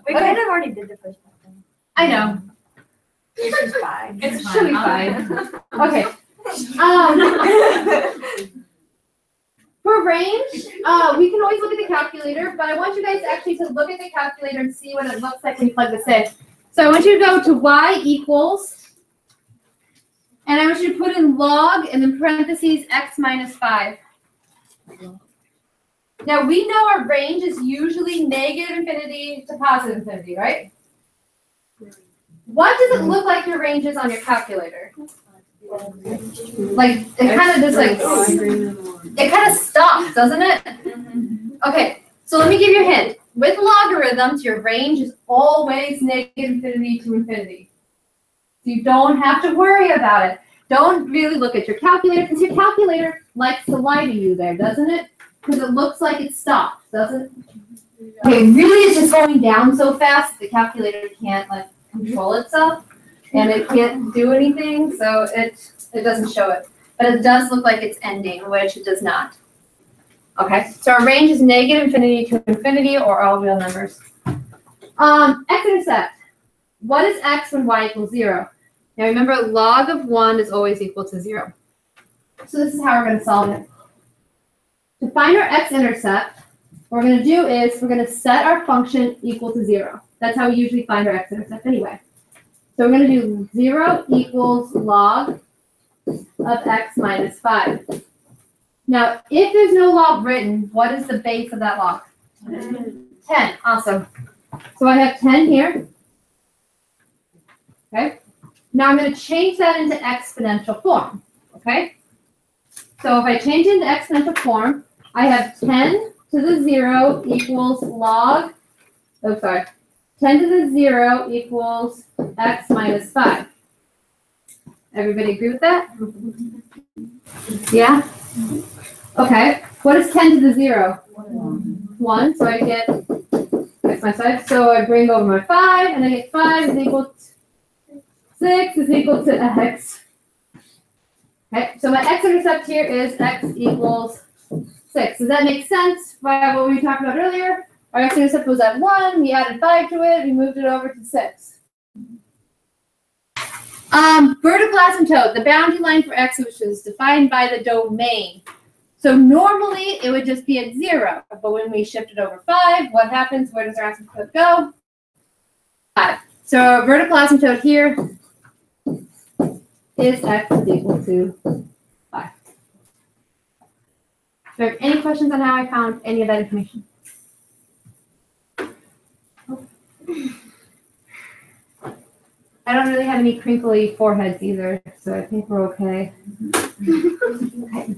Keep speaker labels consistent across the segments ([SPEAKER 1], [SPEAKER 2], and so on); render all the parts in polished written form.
[SPEAKER 1] We kind of already did the first one.
[SPEAKER 2] I know.
[SPEAKER 1] It's fine.
[SPEAKER 2] It should be fine. Okay. For range, we can always look at the calculator, but I want you guys actually to look at the calculator and see what it looks like when you plug this in. So I want you to go to y equals, and I want you to put in log and then parentheses x minus 5. Now we know our range is usually negative infinity to positive infinity, right? What does it look like your range is on your calculator? Like it kind of just like it kind of stops, doesn't it? Okay, so let me give you a hint. With logarithms, your range is always negative infinity to infinity. So you don't have to worry about it. Don't really look at your calculator because your calculator likes to lie to you there, doesn't it? Because it looks like it stops, doesn't it? Okay, really it's just going down so fast the calculator can't like control itself and it can't do anything, so it doesn't show it. But it does look like it's ending, which it does not. Okay, so our range is negative infinity to infinity or all real numbers. X-intercept. What is x when y equals 0? Now remember, log of 1 is always equal to 0. So this is how we're going to solve it. To find our x-intercept, what we're going to do is we're going to set our function equal to 0. That's how we usually find our x-intercept anyway. So we're going to do 0 equals log of x minus 5. Now, if there's no log written, what is the base of that log? 10. Awesome. So I have 10 here. Okay. Now I'm going to change that into exponential form. Okay. So if I change it into exponential form, I have 10 to the 0 equals log, 10 to the 0 equals x minus 5. Everybody agree with that? Yeah? Okay. What is 10 to the 0? 1. So I get x minus 5. So I bring over my 5, and I get 5 is equal to 6 is equal to x. Okay, so my x-intercept here is x equals 6. Does that make sense by what we talked about earlier? Our x-intercept was at 1, we added 5 to it, we moved it over to 6. Vertical asymptote, the boundary line for x, which is defined by the domain. So normally it would just be at 0, but when we shift it over 5, what happens? Where does our asymptote go? 5. So our vertical asymptote here is x is equal to 5. Are there any questions on how I found any of that information? I don't really have any crinkly foreheads either, so I think we're okay. Okay.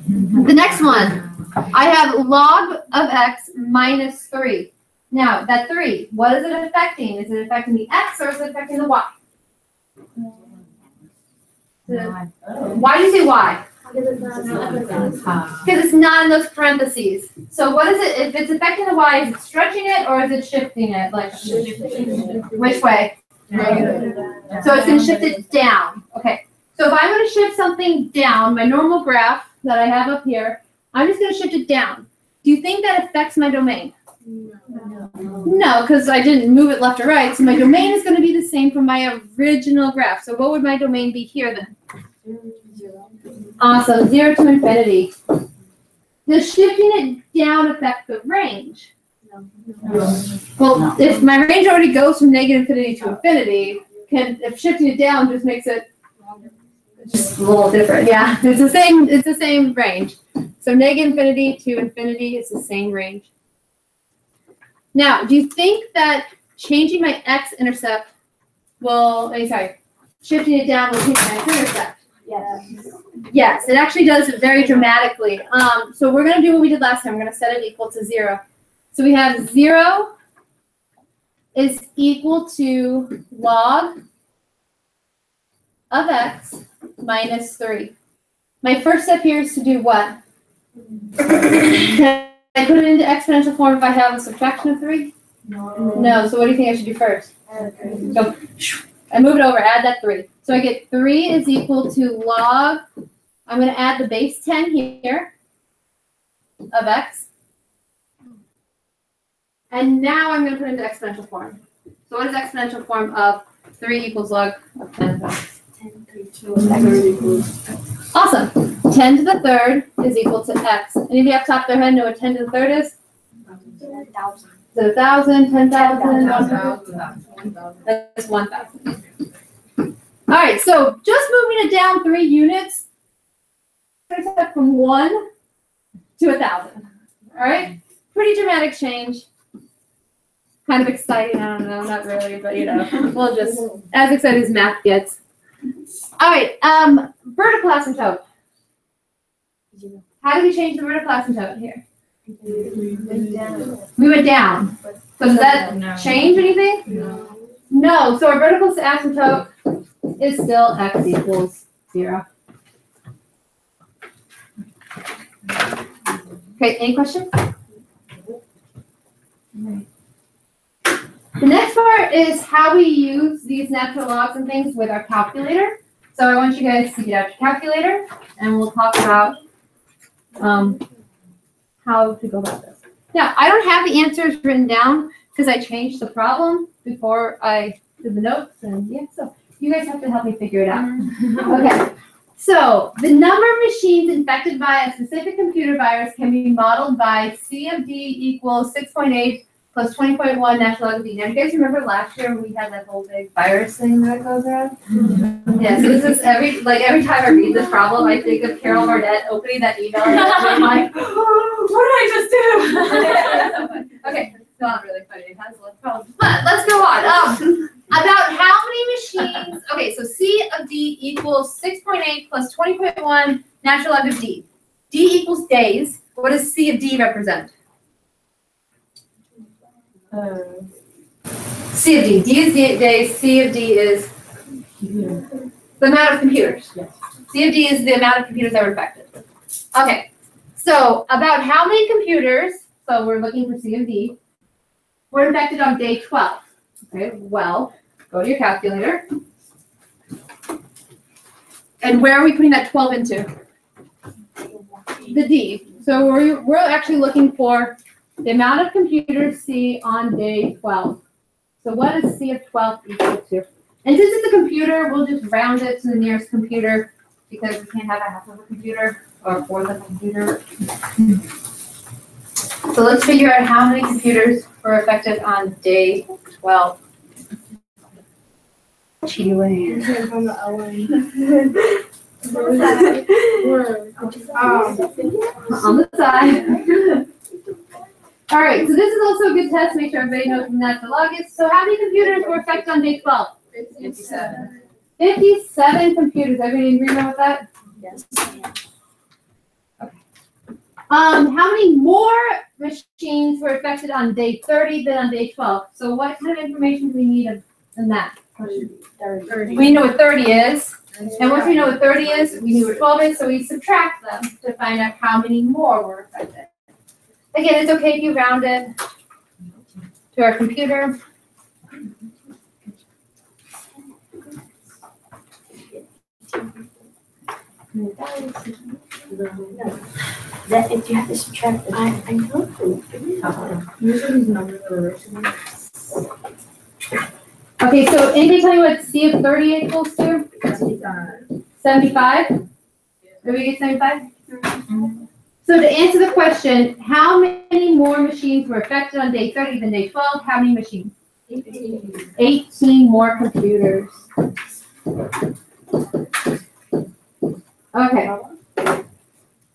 [SPEAKER 2] The next one, I have log of x minus 3. Now, that 3, what is it affecting? Is it affecting the x or is it affecting the y? Why do you say y? Because it's not in those parentheses. So what is it? If it's affecting the y, is it stretching it or is it shifting it? Like which way? So it's going to shift it down. Okay. So if I'm going to shift something down, my normal graph that I have up here, I'm just going to shift it down. Do you think that affects my domain? No, because I didn't move it left or right. So my domain is going to be the same from my original graph. So what would my domain be here then? Awesome. 0 to infinity. Does shifting it down affect the range? Well, if my range already goes from negative infinity to infinity, if shifting it down just makes it just a little different. Yeah, it's the same range. So negative infinity to infinity is the same range. Now, do you think that changing my x-intercept will, shifting it down will change my x-intercept? Yes. Yes, it actually does it very dramatically. So we're going to do what we did last time. We're going to set it equal to 0. So we have 0 is equal to log of x minus 3. My first step here is to do what? Can I put it into exponential form if I have a subtraction of 3? No. So what do you think I should do first? So I move it over, add that 3. So I get 3 is equal to log, I'm going to add the base 10 here of x And now I'm going to put it into exponential form. So what is exponential form of 3 equals log of 10?
[SPEAKER 1] 10
[SPEAKER 2] Awesome. 10 to the third is equal to x. Anybody off the top of their head know what 10 to the third is?
[SPEAKER 1] 1,000.
[SPEAKER 2] Is it 1,000, 10,000?
[SPEAKER 1] 10,000.
[SPEAKER 2] That's 1,000. All right, so just moving it down 3 units, from 1 to 1,000. All right, pretty dramatic change. Kind of exciting. I don't know, not really, but we'll just as excited as math gets. All right, vertical asymptote. How did we change the vertical asymptote here? We went down. So does that change anything? No. So our vertical asymptote is still x equals 0. Okay, any questions? The next part is how we use these natural logs and things with our calculator. So I want you guys to get out your calculator, and we'll talk about how to go about this. Now, I don't have the answers written down because I changed the problem before I did the notes, and yeah, so you guys have to help me figure it out. Okay. So the number of machines infected by a specific computer virus can be modeled by C of D equals 6.8 plus 20.1 national log of D. Now, you guys remember last year when we had that whole big virus thing that goes around? Yeah, so this is every time I read this problem, I think of Carol Barnett opening that email and I'm like, oh, what did I just do? Okay, it's not really funny. It has less problems. But let's go on. About how many machines, okay, so C of D equals 6.8 plus 20.1 natural log of D. D equals days. What does C of D represent? C of D. D is days. C of D is the amount of computers. C of D is the amount of computers that were infected. Okay, so about how many computers, so we're looking for C of D, were infected on day 12. Okay, well, go to your calculator. And where are we putting that 12 into? The D. So we're actually looking for the amount of computers C on day 12. So what is C of 12 equal to? And since it's a computer, we'll just round it to the nearest computer because we can't have a half of a computer or a fourth of a computer. So let's figure out how many computers were affected on day 12. Cheat away.
[SPEAKER 1] On
[SPEAKER 2] the side. All right, so this is also a good test. Make sure everybody knows when that's the log is. So how many computers were affected on day 12?
[SPEAKER 1] 57.
[SPEAKER 2] 57 computers. Everybody in agreement with that?
[SPEAKER 1] Yes.
[SPEAKER 2] Okay. How many more machines were affected on day 30 than on day 12? So what kind of information do we need in that?
[SPEAKER 1] 30.
[SPEAKER 2] We know what 30 is. And once we know what 30 is, we know what 12 is, so we subtract them to find out how many more were affected. Again, it's okay if you round it to our computer.
[SPEAKER 1] That if you have to subtract, I know. Usually these numbers are original.
[SPEAKER 2] Okay, so anybody tell me what C of 30 equals to? 75? Did we get 75? Mm-hmm. So to answer the question, how many more machines were affected on day 30 than day 12? How many machines? 18 more computers. Okay.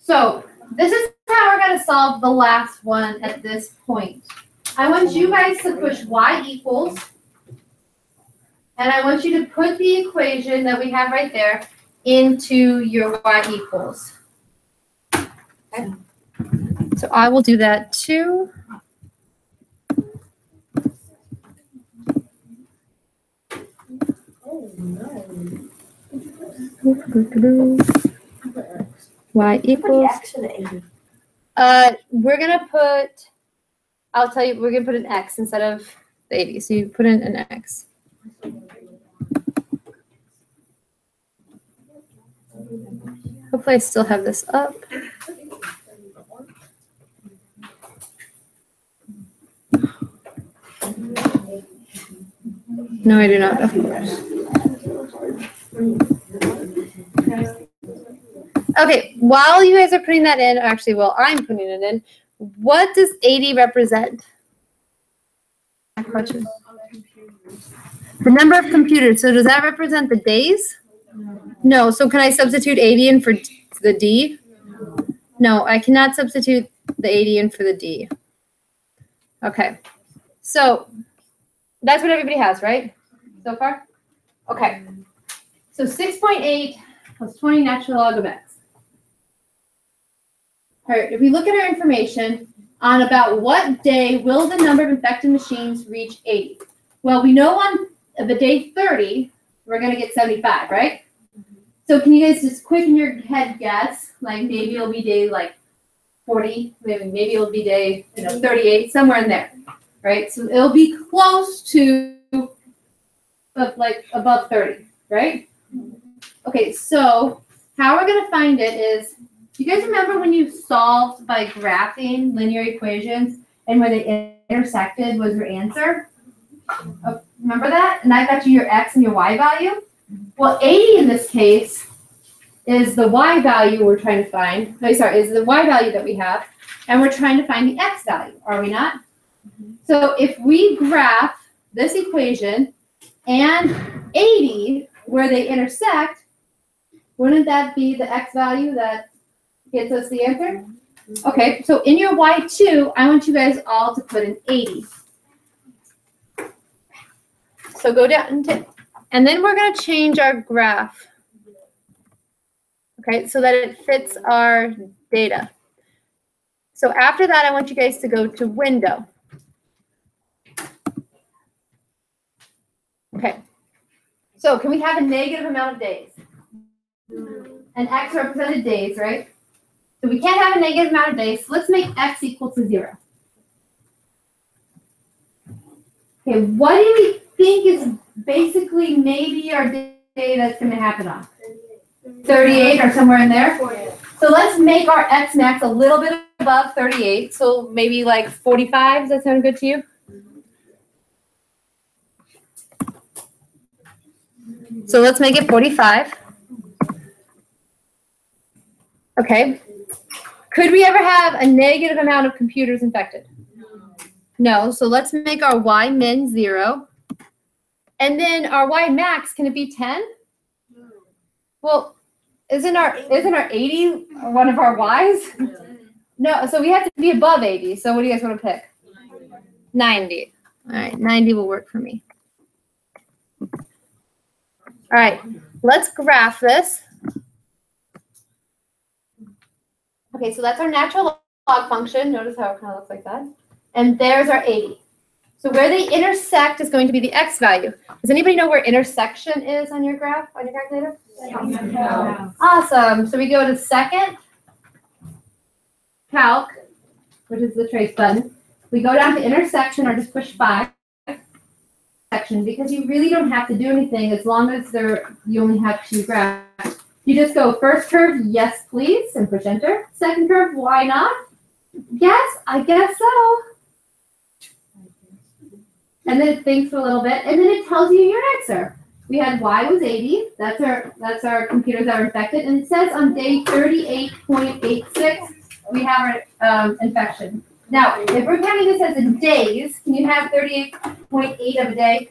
[SPEAKER 2] So this is how we're going to solve the last one at this point. I want you guys to push y equals, and I want you to put the equation that we have right there into your y equals. Okay. So I will do that too. Y equals. We're gonna put. I'll tell you. We're gonna put an X instead of the 80. So you put in an X. Hopefully, I still have this up. No, I do not. Of course. Okay, while you guys are putting that in, actually, while I'm putting it in, what does 80 represent? The number of computers. So does that represent the days? No. So can I substitute 80 in for the D? No, I cannot substitute the 80 in for the D. Okay. So that's what everybody has, right? So far? Okay. So 6.8 plus 20 natural log of x. All right, if we look at our information, on about what day will the number of infected machines reach 80? Well, we know on the day 30, we're going to get 75, right? So can you guys just quick in your head guess, like maybe it'll be day like 40, maybe it'll be day 38, somewhere in there, right? So it'll be close to like above 30, right? Okay, so how we're going to find it is, do you guys remember when you solved by graphing linear equations and where they intersected was your answer? Oh, remember that? And I got you your x and your y value? Well, 80 in this case is the y value we're trying to find. No, sorry, is the y value that we have, and we're trying to find the x value, are we not? So if we graph this equation and 80 where they intersect, wouldn't that be the x value that gets us the answer? Okay, so in your y2, I want you guys all to put in 80. So go down to, and then we're going to change our graph. Okay, so that it fits our data. So after that, I want you guys to go to window. Okay, so can we have a negative amount of days? And x represented days, right? So we can't have a negative amount of days, so let's make x equal to 0. Okay, what do we think is basically maybe our day that's going to happen on? 38 or somewhere in there? So let's make our x max a little bit above 38, so maybe like 45. Does that sound good to you? So let's make it 45. Okay. Could we ever have a negative amount of computers infected? No. So let's make our y min 0. And then our y max, can it be 10? Well, isn't our 80 one of our y's? No, so we have to be above 80. So what do you guys want to pick? 90. All right, 90 will work for me. All right, let's graph this. Okay, so that's our natural log function. Notice how it kind of looks like that. And there's our 80. So where they intersect is going to be the x value. Does anybody know where intersection is on your graph, on your calculator? Yeah. Awesome. So we go to second calc, which is the trace button. We go down to intersection or just push 5 section because you really don't have to do anything as long as you only have 2 graphs. You just go first curve, yes please, and push enter. Second curve, why not? Yes, I guess so. And then it thinks for a little bit, and then it tells you your answer. We had y was 80. That's our computers that were infected, and it says on day 38.86 we have our infection. Now, if we're counting this as in days, can you have 38.8 of a day?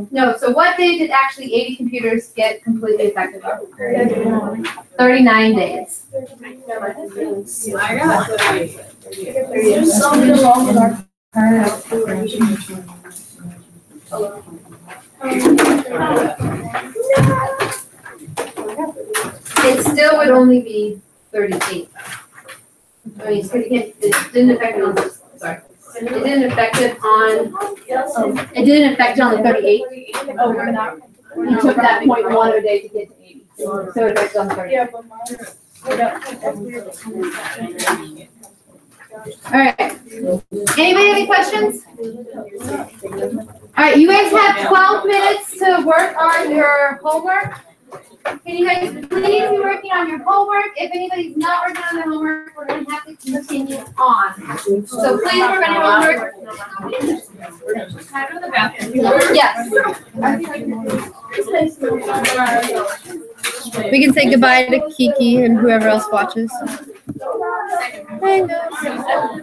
[SPEAKER 2] No. So what day did actually 80 computers get completely infected on? 39 days. It still would only be 38. I mean, it didn't affect it on this. Sorry, it didn't affect it on. It didn't affect it on the 38. Oh, you took that 0.1 of a day to get to 80, so it affected on the 38. All right. Anybody have any questions? All right, you guys have 12 minutes to work on your homework. Can you guys please be working on your homework? If anybody's not working on their homework, we're going to have to continue on. So please work on your homework. Yes.
[SPEAKER 3] We can say goodbye to Kiki and whoever else watches. Bye.